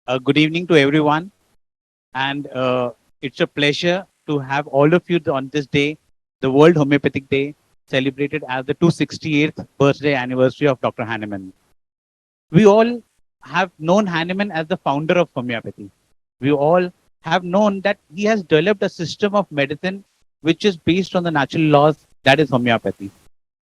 Good evening to everyone, and it's a pleasure to have all of you on this day, the World Homeopathic Day, celebrated as the 268th birthday anniversary of Dr. Hahnemann. We all have known Hahnemann as the founder of homeopathy. We all have known that he has developed a system of medicine which is based on the natural laws, that is homeopathy.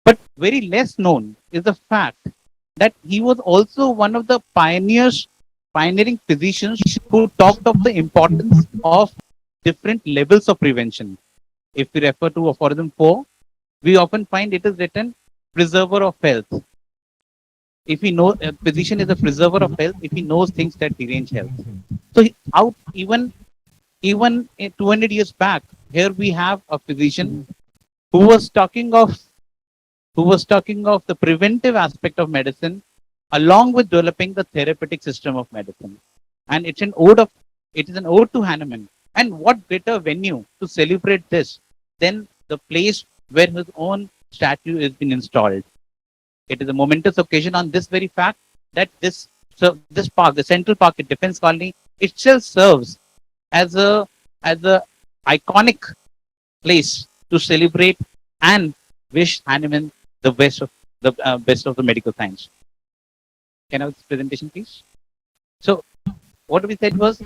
But very less known is the fact that he was also one of the pioneering physicians who talked of the importance of different levels of prevention. If we refer to aphorism 4, we often find it is written preserver of health. If we know a physician is a preserver of health, if he knows things that derange health. So out even 200 years back, here we have a physician who was talking of the preventive aspect of medicine along with developing the therapeutic system of medicine. And it is an ode to Hahnemann. And what better venue to celebrate this than the place where his own statue has been installed. It is a momentous occasion on this very fact that this park, the Central Park at Defense Colony, itself serves as a iconic place to celebrate and wish Hahnemann the best of the medical science. Can I have this presentation, please? So what we said was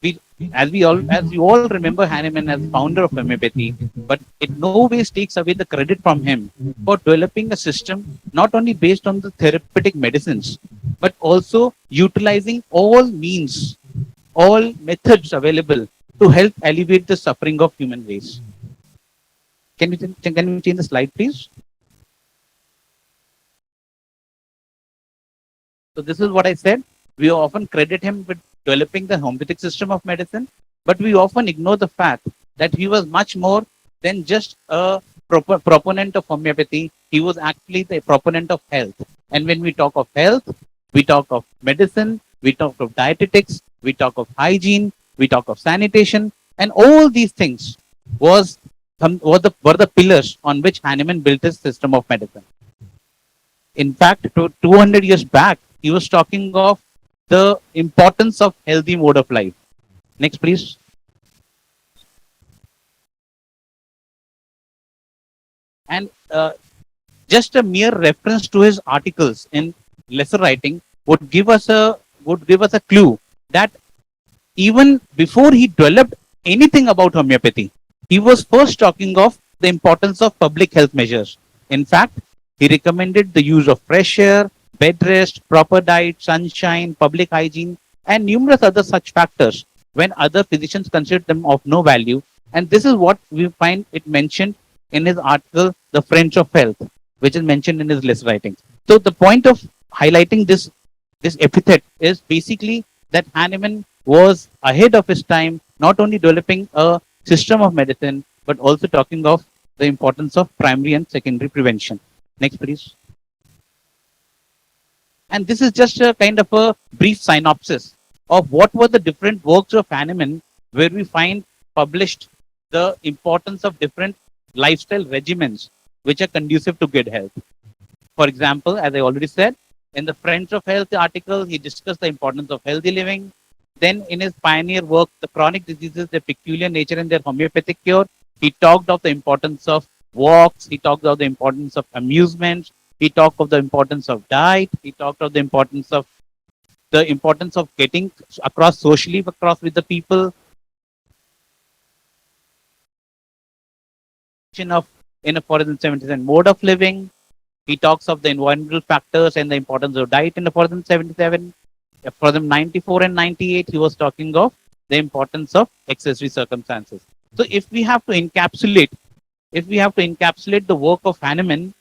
we as you all remember Hahnemann as founder of homeopathy, but it no ways takes away the credit from him for developing a system not only based on the therapeutic medicines, but also utilizing all means, all methods available to help alleviate the suffering of human race. Can we change the slide, please? So this is what I said. We often credit him with developing the homeopathic system of medicine, but we often ignore the fact that he was much more than just a proponent of homeopathy. He was actually the proponent of health. And when we talk of health, we talk of medicine, we talk of dietetics, we talk of hygiene, we talk of sanitation, and all these things were the pillars on which Hahnemann built his system of medicine. In fact, 200 years back, he was talking of the importance of healthy mode of life. Next, please. And just a mere reference to his articles in lesser writing would give us a clue that even before he developed anything about homeopathy, he was first talking of the importance of public health measures. In fact, he recommended the use of fresh air, bed rest, proper diet, sunshine, public hygiene, and numerous other such factors when other physicians considered them of no value. And this is what we find it mentioned in his article, The French of Health, which is mentioned in his list writing. So the point of highlighting this epithet is basically that Hahnemann was ahead of his time, not only developing a system of medicine, but also talking of the importance of primary and secondary prevention. Next, please. And this is just a kind of a brief synopsis of what were the different works of Hahnemann, where we find published the importance of different lifestyle regimens which are conducive to good health. For example, as I already said, in the Friends of Health article, he discussed the importance of healthy living. Then, in his pioneer work, The Chronic Diseases, Their Peculiar Nature and Their Homeopathic Cure, he talked of the importance of walks, he talked of the importance of amusement, he talked of the importance of diet, he talked of the importance of getting across socially across with the people, of in a 477 mode of living. He talks of the environmental factors and the importance of diet in the 477. For them 94 and 98, he was talking of the importance of accessory circumstances. So if we have to encapsulate the work of Hahnemann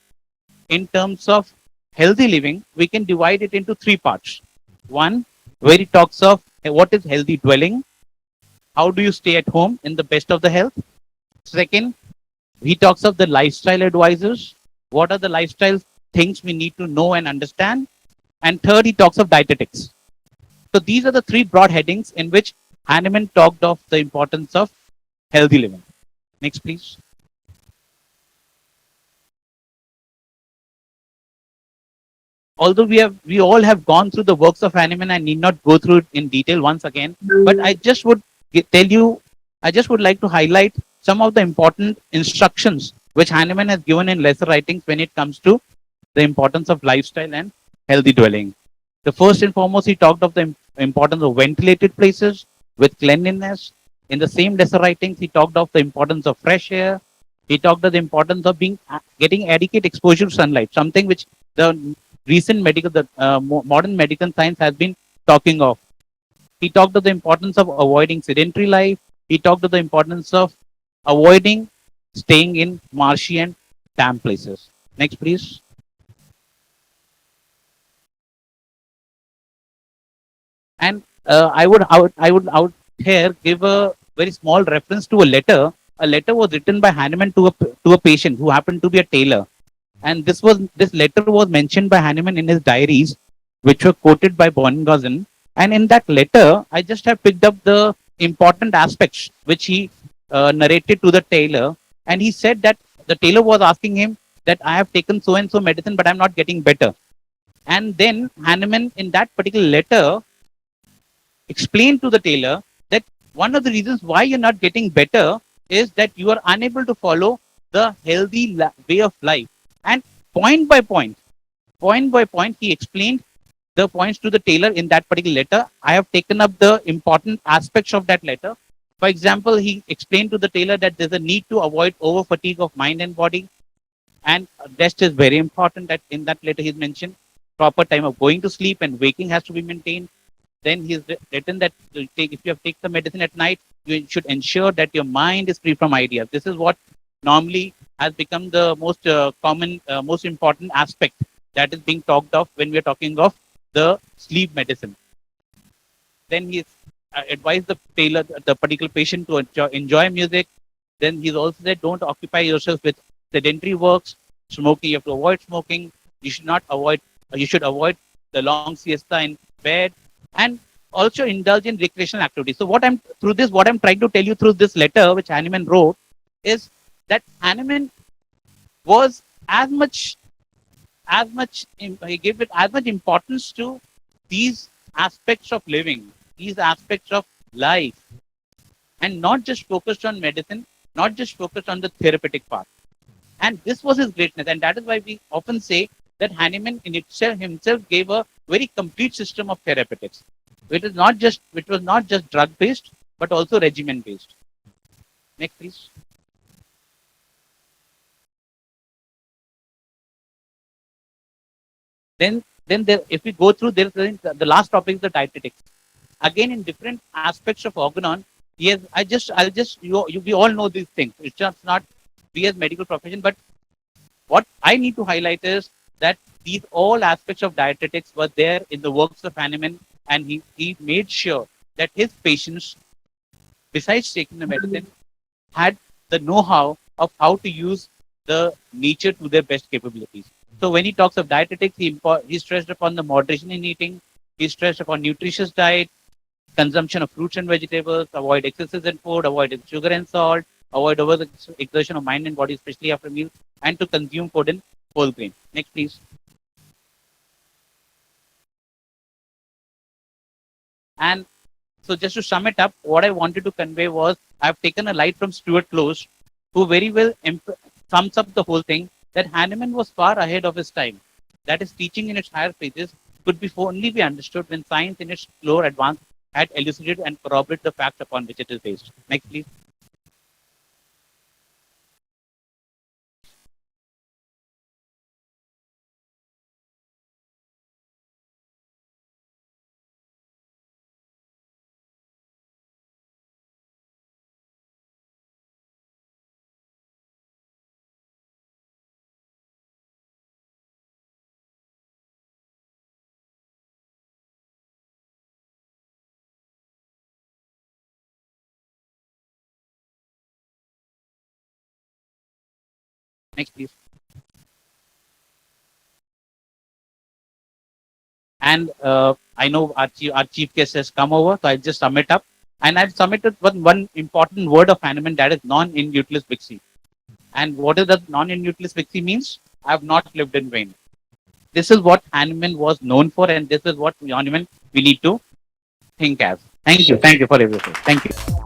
in terms of healthy living, we can divide it into three parts. One, where he talks of what is healthy dwelling, how do you stay at home in the best of the health. Second, he talks of the lifestyle advisors, what are the lifestyle things we need to know and understand. And third, he talks of dietetics. So these are the three broad headings in which Hahnemann talked of the importance of healthy living. Next, please. although we all have gone through the works of Hahnemann, I need not go through it in detail once again. But I just would tell you, I just would like to highlight some of the important instructions which Hahnemann has given in lesser writings when it comes to the importance of lifestyle and healthy dwelling. The first and foremost, he talked of the importance of ventilated places with cleanliness. In the same lesser writings, he talked of the importance of fresh air. He talked of the importance of getting adequate exposure to sunlight, something which the recent modern medical science has been talking of. He talked of the importance of avoiding sedentary life. He talked of the importance of avoiding staying in marshy and damp places. Next, please. And I would here give a very small reference to a letter. A letter was written by Hahnemann to a patient who happened to be a tailor, and this letter was mentioned by Hahnemann in his diaries, which were quoted by Bongazen. And in that letter, I just have picked up the important aspects which he narrated to the tailor, and he said that the tailor was asking him that I have taken so and so medicine, but I'm not getting better. And then Hahnemann, in that particular letter, explained to the tailor that one of the reasons why you're not getting better is that you are unable to follow the healthy way of life. And point by point, he explained the points to the tailor in that particular letter. I have taken up the important aspects of that letter. For example, he explained to the tailor that there's a need to avoid over fatigue of mind and body, and rest is very important. That in that letter he's mentioned proper time of going to sleep and waking has to be maintained. Then he's written that if you have taken the medicine at night, you should ensure that your mind is free from ideas. This is what normally has become the most common, most important aspect that is being talked of when we are talking of the sleep medicine. Then he's advised the tailor, the particular patient, to enjoy music. Then he's also said, don't occupy yourself with sedentary works, smoking. You have to avoid smoking. You should not avoid. You should avoid the long siesta in bed, and also indulge in recreational activities. So what I'm trying to tell you through this letter which Hahnemann wrote is that Hahnemann was he gave it as much importance to these aspects of living, these aspects of life, and not just focused on medicine, not just focused on the therapeutic part. And this was his greatness, and that is why we often say that Hahnemann in himself gave a very complete system of therapeutics. It was not just drug based, but also regimen based. Next, please. Then there, if we go through the last topic is the dietetics. Again, in different aspects of organon, yes, we all know these things. It's just not we as medical profession, but what I need to highlight is that these all aspects of dietetics were there in the works of Hahnemann, and he made sure that his patients, besides taking the medicine, had the know-how of how to use the nature to their best capabilities. So when he talks of dietetics, he stressed upon the moderation in eating, he stressed upon nutritious diet, consumption of fruits and vegetables, avoid excesses in food, avoid sugar and salt, avoid over exertion of mind and body, especially after meals, and to consume food in whole grain. Next, please. And so just to sum it up, what I wanted to convey was I've taken a light from Stuart Close, who very well sums up the whole thing, that Hahnemann was far ahead of his time. That is, teaching in its higher phases could only be understood when science in its slower advance had elucidated and corroborated the facts upon which it is based. Next, please. Next, please. And I know our chief guest has come over, so I'll just sum it up. And I've submitted one important word of Hahnemann, that is non-in utilis vixi. And what does that non-in utilis vixi means? I have not lived in vain. this is what Hahnemann was known for, and this is what Hahnemann we need to think as. Thank you for everything. Thank you.